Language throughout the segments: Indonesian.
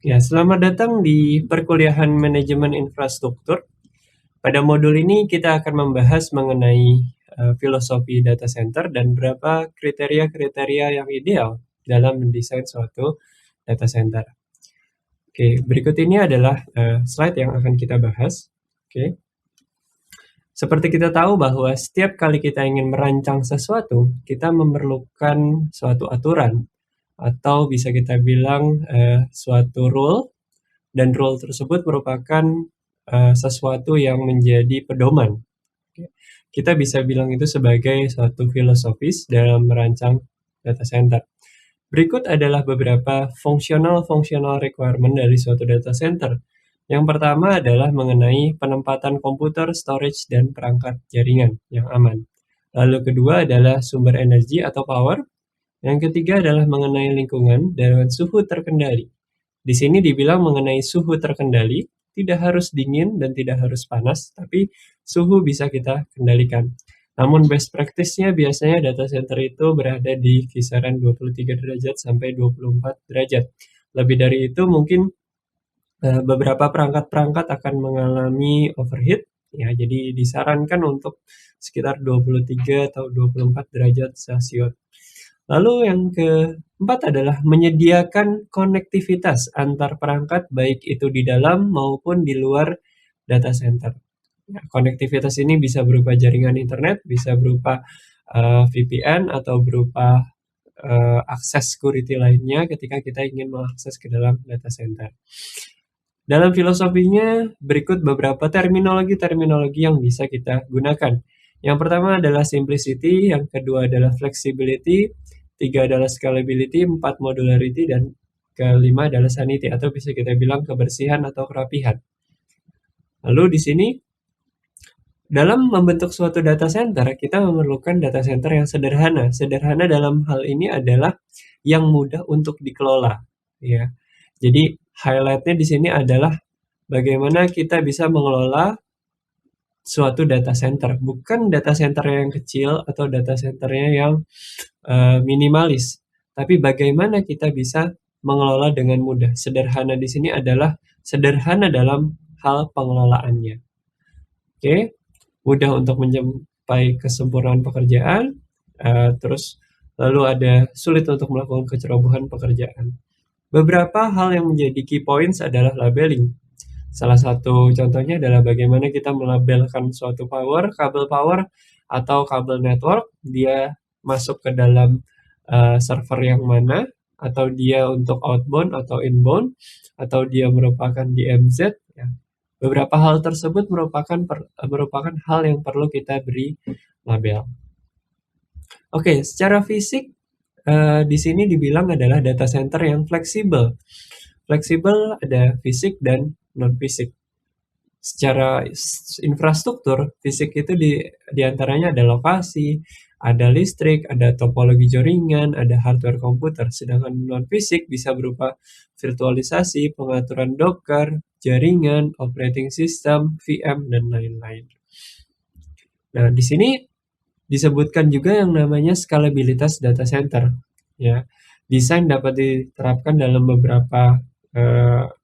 Ya, selamat datang di perkuliahan manajemen infrastruktur. Pada modul ini kita akan membahas mengenai filosofi data center dan berapa kriteria-kriteria yang ideal dalam mendesain suatu data center. Oke, berikut ini adalah slide yang akan kita bahas. Oke. Seperti kita tahu bahwa setiap kali kita ingin merancang sesuatu, kita memerlukan suatu aturan atau bisa kita bilang suatu rule, dan rule tersebut merupakan sesuatu yang menjadi pedoman. Kita bisa bilang itu sebagai suatu filosofis dalam merancang data center. Berikut adalah beberapa functional requirement dari suatu data center. Yang pertama adalah mengenai penempatan komputer, storage, dan perangkat jaringan yang aman. Lalu kedua adalah sumber energi atau power. Yang ketiga adalah mengenai lingkungan dan suhu terkendali. Di sini dibilang mengenai suhu terkendali, tidak harus dingin dan tidak harus panas, tapi suhu bisa kita kendalikan. Namun best practice-nya biasanya data center itu berada di kisaran 23 derajat sampai 24 derajat. Lebih dari itu mungkin beberapa perangkat-perangkat akan mengalami overheat, ya, jadi disarankan untuk sekitar 23 atau 24 derajat Celcius. Lalu yang keempat adalah menyediakan konektivitas antar perangkat baik itu di dalam maupun di luar data center. Ya, konektivitas ini bisa berupa jaringan internet, bisa berupa VPN atau berupa akses security lainnya ketika kita ingin mengakses ke dalam data center. Dalam filosofinya, berikut beberapa terminologi yang bisa kita gunakan. Yang pertama adalah simplicity, yang kedua adalah flexibility, 3 adalah scalability, 4 modularity, dan kelima adalah sanity atau bisa kita bilang kebersihan atau kerapihan. Lalu di sini dalam membentuk suatu data center, kita memerlukan data center yang sederhana. Sederhana dalam hal ini adalah yang mudah untuk dikelola, ya. Jadi highlight-nya di sini adalah bagaimana kita bisa mengelola suatu data center, bukan data center yang kecil atau data centernya yang minimalis, tapi bagaimana kita bisa mengelola dengan mudah. Sederhana di sini adalah sederhana dalam hal pengelolaannya. Oke, mudah untuk mencapai kesempurnaan pekerjaan, terus lalu ada sulit untuk melakukan kecerobohan pekerjaan. Beberapa hal yang menjadi key points adalah labeling. Salah satu contohnya adalah bagaimana kita melabelkan suatu kabel power atau kabel network, dia masuk ke dalam server yang mana, atau dia untuk outbound atau inbound, atau dia merupakan DMZ. Ya. Beberapa hal tersebut merupakan hal yang perlu kita beri label. Oke, secara fisik di sini dibilang adalah data center yang fleksibel. Fleksibel ada fisik dan non-fisik. Secara infrastruktur, fisik itu diantaranya ada lokasi, ada listrik, ada topologi jaringan, ada hardware komputer. Sedangkan non-fisik bisa berupa virtualisasi, pengaturan Docker, jaringan, operating system, VM, dan lain-lain. Nah, di sini disebutkan juga yang namanya skalabilitas data center. Ya, desain dapat diterapkan dalam beberapa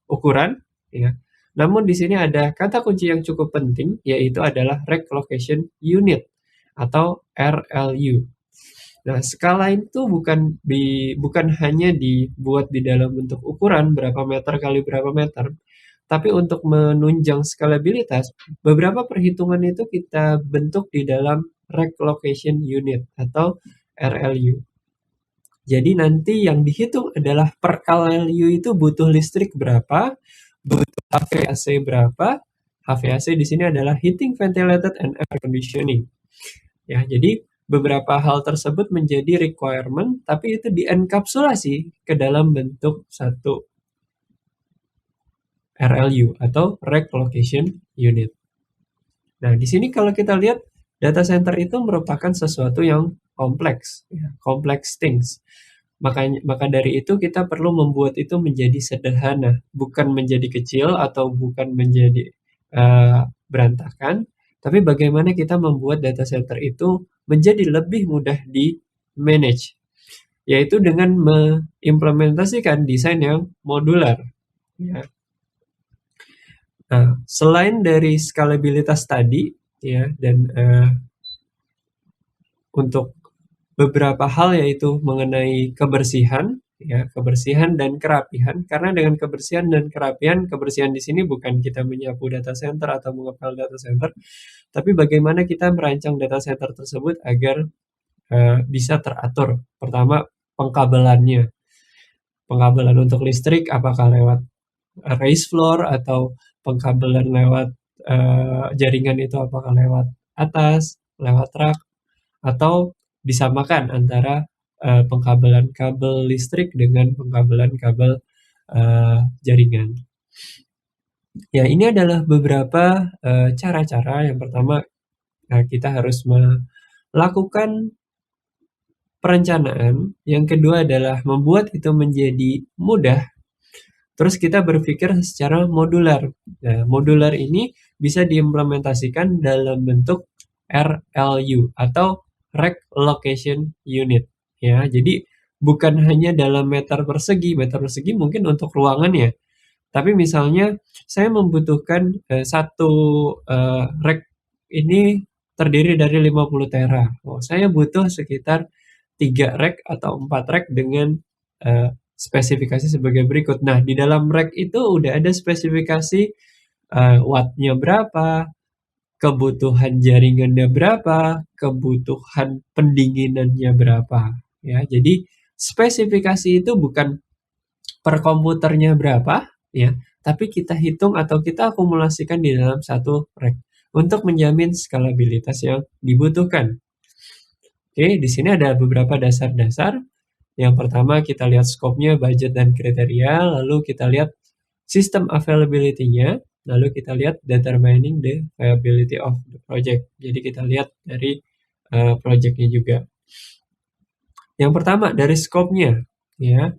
ukuran. Ya. Namun di sini ada kata kunci yang cukup penting, yaitu adalah Rack Location Unit atau RLU. Nah, skala itu bukan hanya dibuat di dalam bentuk ukuran berapa meter kali berapa meter, tapi untuk menunjang skalabilitas, beberapa perhitungan itu kita bentuk di dalam Rack Location Unit atau RLU. Jadi nanti yang dihitung adalah per RLU itu butuh listrik berapa, butuh HVAC berapa. HVAC di sini adalah heating, ventilated, and air conditioning. Ya, jadi beberapa hal tersebut menjadi requirement, tapi itu dienkapsulasi ke dalam bentuk satu RLU atau Rack Location Unit. Nah, di sini kalau kita lihat data center itu merupakan sesuatu yang kompleks, ya, complex things. Maka dari itu kita perlu membuat itu menjadi sederhana, bukan menjadi kecil atau bukan menjadi berantakan, tapi bagaimana kita membuat data center itu menjadi lebih mudah di manage, yaitu dengan mengimplementasikan desain yang modular. ya. Nah, selain dari skalabilitas tadi, ya, dan untuk beberapa hal yaitu mengenai kebersihan, ya, kebersihan dan kerapihan. Karena dengan kebersihan dan kerapihan, kebersihan di sini bukan kita menyapu data center atau mengepel data center, tapi bagaimana kita merancang data center tersebut agar bisa teratur. Pertama, pengkabelannya. Pengkabelan untuk listrik apakah lewat raised floor atau pengkabelan lewat jaringan itu apakah lewat atas, lewat rak, atau disamakan antara pengkabelan kabel listrik dengan pengkabelan kabel jaringan. Ya, ini adalah beberapa cara-cara. Yang pertama, kita harus melakukan perencanaan. Yang kedua adalah membuat itu menjadi mudah. Terus kita berpikir secara modular. Nah, modular ini bisa diimplementasikan dalam bentuk RLU atau Rack Location Unit. Ya, jadi bukan hanya dalam meter persegi mungkin untuk ruangan ya. Tapi misalnya saya membutuhkan satu rack ini terdiri dari 50 tera. Oh, saya butuh sekitar 3 rack atau 4 rack dengan spesifikasi sebagai berikut. Nah, di dalam rack itu udah ada spesifikasi wattnya berapa, kebutuhan jaringannya berapa, kebutuhan pendinginannya berapa. Ya, jadi spesifikasi itu bukan per komputernya berapa, ya, tapi kita hitung atau kita akumulasikan di dalam satu rack untuk menjamin skalabilitas yang dibutuhkan. Oke, di sini ada beberapa dasar-dasar. Yang pertama kita lihat scope-nya, budget dan kriteria, lalu kita lihat system availability-nya, lalu kita lihat determining the viability of the project. Jadi kita lihat dari project-nya juga. Yang pertama dari scope-nya, ya.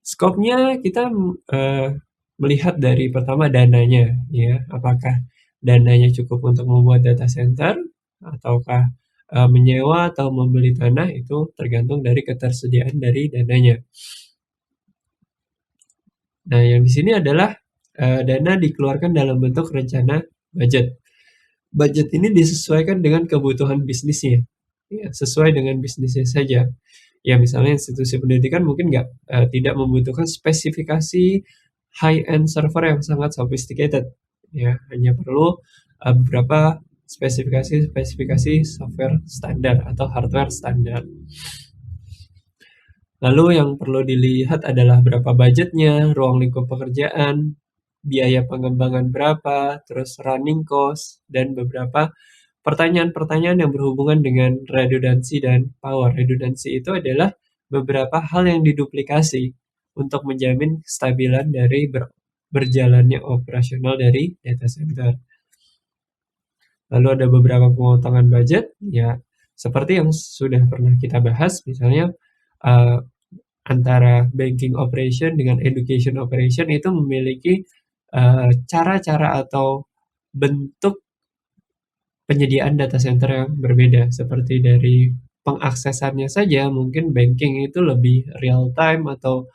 Scope-nya kita melihat dari pertama dananya, ya. Apakah dananya cukup untuk membuat data center ataukah menyewa atau membeli tanah, itu tergantung dari ketersediaan dari dananya. Nah, yang di sini adalah dana dikeluarkan dalam bentuk rencana budget. Budget ini disesuaikan dengan kebutuhan bisnisnya, ya, sesuai dengan bisnisnya saja. Ya, misalnya institusi pendidikan mungkin tidak membutuhkan spesifikasi high-end server yang sangat sophisticated, ya, hanya perlu beberapa spesifikasi software standar atau hardware standar. Lalu yang perlu dilihat adalah berapa budgetnya, ruang lingkup pekerjaan, biaya pengembangan berapa, terus running cost, dan beberapa pertanyaan-pertanyaan yang berhubungan dengan redundancy dan power. Redundancy itu adalah beberapa hal yang diduplikasi untuk menjamin kestabilan dari berjalannya operasional dari data center. Lalu ada beberapa pemotongan budget, ya seperti yang sudah pernah kita bahas, misalnya antara banking operation dengan education operation itu memiliki cara-cara atau bentuk penyediaan data center yang berbeda. Seperti dari pengaksesannya saja, mungkin banking itu lebih real time atau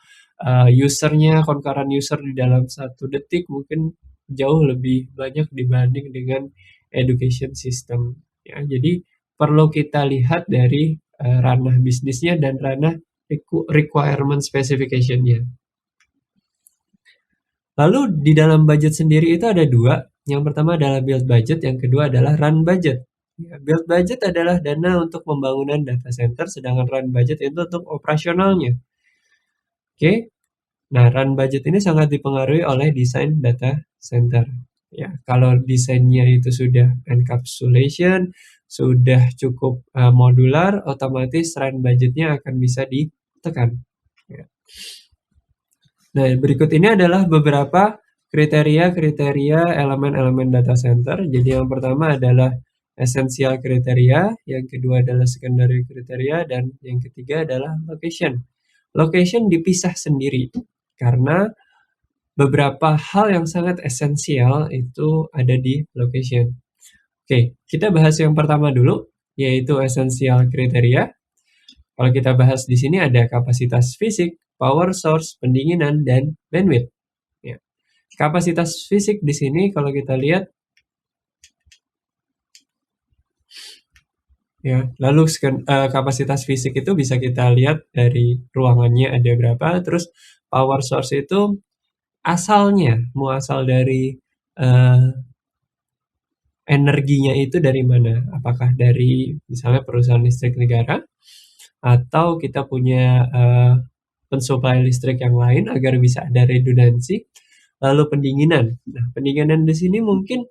usernya, concurrent user di dalam 1 detik mungkin jauh lebih banyak dibanding dengan education system. Ya, jadi perlu kita lihat dari ranah bisnisnya dan ranah requirement specification-nya. Lalu di dalam budget sendiri itu ada 2. Yang pertama adalah build budget, yang kedua adalah run budget. Ya, build budget adalah dana untuk pembangunan data center, sedangkan run budget itu untuk operasionalnya. Oke. Nah, run budget ini sangat dipengaruhi oleh desain data center. Ya, kalau desainnya itu sudah encapsulation, sudah cukup modular, otomatis run budgetnya akan bisa ditekan. Ya. Nah, berikut ini adalah beberapa kriteria-kriteria elemen-elemen data center. Jadi yang pertama adalah esensial kriteria, yang kedua adalah secondary kriteria, dan yang ketiga adalah location. Location dipisah sendiri karena beberapa hal yang sangat esensial itu ada di location. Oke, kita bahas yang pertama dulu, yaitu esensial kriteria. Kalau kita bahas di sini ada kapasitas fisik, power source, pendinginan, dan bandwidth. Ya. Kapasitas fisik di sini kalau kita lihat ya, lalu kapasitas fisik itu bisa kita lihat dari ruangannya ada berapa, terus power source itu asalnya, muasal dari energinya itu dari mana? Apakah dari misalnya perusahaan listrik negara atau kita punya pensuplai listrik yang lain agar bisa ada redundansi. Lalu pendinginan. Nah, pendinginan di sini mungkin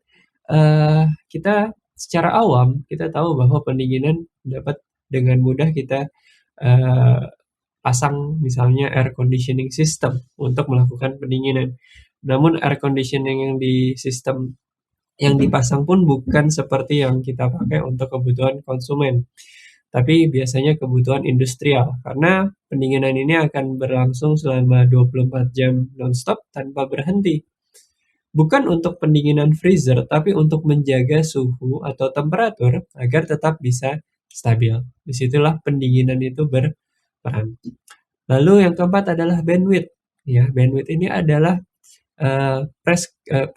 kita secara awam kita tahu bahwa pendinginan dapat dengan mudah kita pasang misalnya air conditioning system untuk melakukan pendinginan. Namun air conditioning yang di sistem yang dipasang pun bukan seperti yang kita pakai untuk kebutuhan konsumen, tapi biasanya kebutuhan industrial. Karena pendinginan ini akan berlangsung selama 24 jam nonstop tanpa berhenti. Bukan untuk pendinginan freezer, tapi untuk menjaga suhu atau temperatur agar tetap bisa stabil. Disitulah pendinginan itu berperan. Lalu yang keempat adalah bandwidth. Ya, bandwidth ini adalah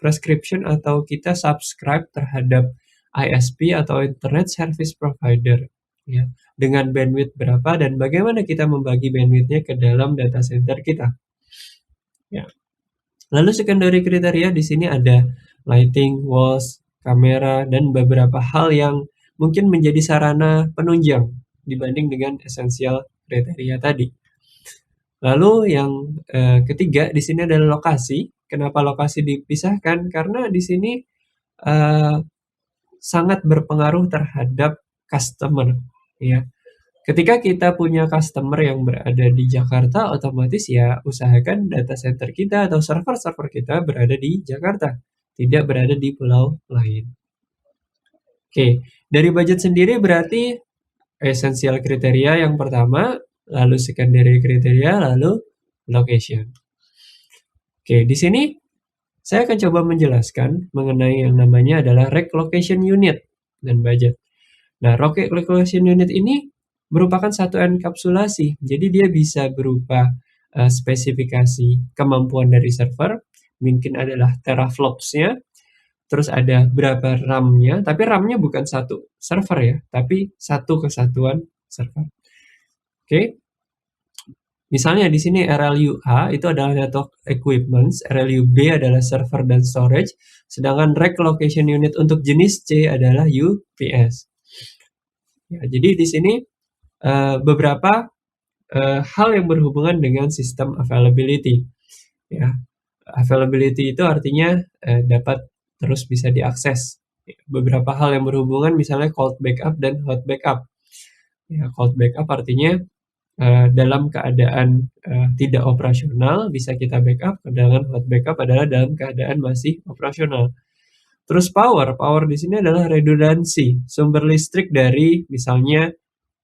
prescription atau kita subscribe terhadap ISP atau Internet Service Provider. Ya, dengan bandwidth berapa dan bagaimana kita membagi bandwidthnya ke dalam data center kita. Ya. Lalu secondary kriteria di sini ada lighting, walls, kamera, dan beberapa hal yang mungkin menjadi sarana penunjang dibanding dengan esensial kriteria tadi. Lalu yang ketiga di sini adalah lokasi. Kenapa lokasi dipisahkan? Karena di sini sangat berpengaruh terhadap customer. Ya, ketika kita punya customer yang berada di Jakarta, otomatis ya usahakan data center kita atau server-server kita berada di Jakarta, tidak berada di pulau lain. Oke, dari budget sendiri berarti esensial kriteria yang pertama, lalu secondary kriteria, lalu location. Oke, di sini saya akan coba menjelaskan mengenai yang namanya adalah rack location unit dan budget. Nah, rack location unit ini merupakan satu enkapsulasi. Jadi dia bisa berupa spesifikasi kemampuan dari server, mungkin adalah teraflops-nya, terus ada berapa RAM-nya, tapi RAM-nya bukan satu server ya, tapi satu kesatuan server. Oke. Misalnya di sini RLU A itu adalah network equipments, RLU B adalah server dan storage, sedangkan rack location unit untuk jenis C adalah UPS. Ya, jadi di sini beberapa hal yang berhubungan dengan sistem availability. Ya, availability itu artinya dapat terus bisa diakses. Beberapa hal yang berhubungan misalnya cold backup dan hot backup. Ya, cold backup artinya dalam keadaan tidak operasional bisa kita backup, sedangkan hot backup adalah dalam keadaan masih operasional. Terus power di sini adalah redundansi, sumber listrik dari misalnya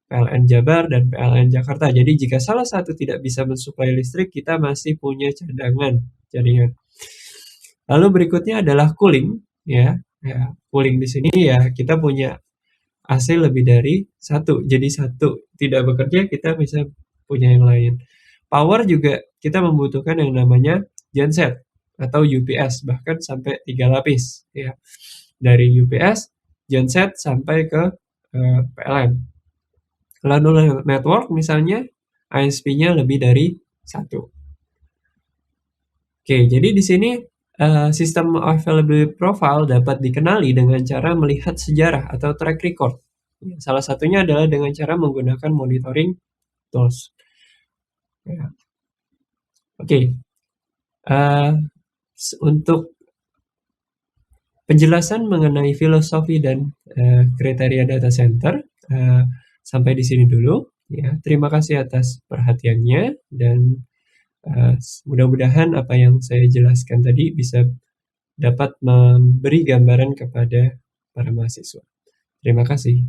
PLN Jabar dan PLN Jakarta. Jadi jika salah satu tidak bisa mensuplai listrik, kita masih punya cadangan jaringan. Lalu berikutnya adalah cooling, ya. Cooling di sini ya kita punya AC lebih dari satu, jadi satu tidak bekerja kita bisa punya yang lain. Power juga kita membutuhkan yang namanya genset atau UPS, bahkan sampai 3 lapis ya. Dari UPS, genset sampai ke PLN. Lalu network misalnya ISP-nya lebih dari satu. Oke, jadi di sini sistem availability profile dapat dikenali dengan cara melihat sejarah atau track record. Salah satunya adalah dengan cara menggunakan monitoring tools. Ya. Oke, untuk penjelasan mengenai filosofi dan kriteria data center sampai di sini dulu. Ya, terima kasih atas perhatiannya dan mudah-mudahan apa yang saya jelaskan tadi bisa dapat memberi gambaran kepada para mahasiswa. Terima kasih.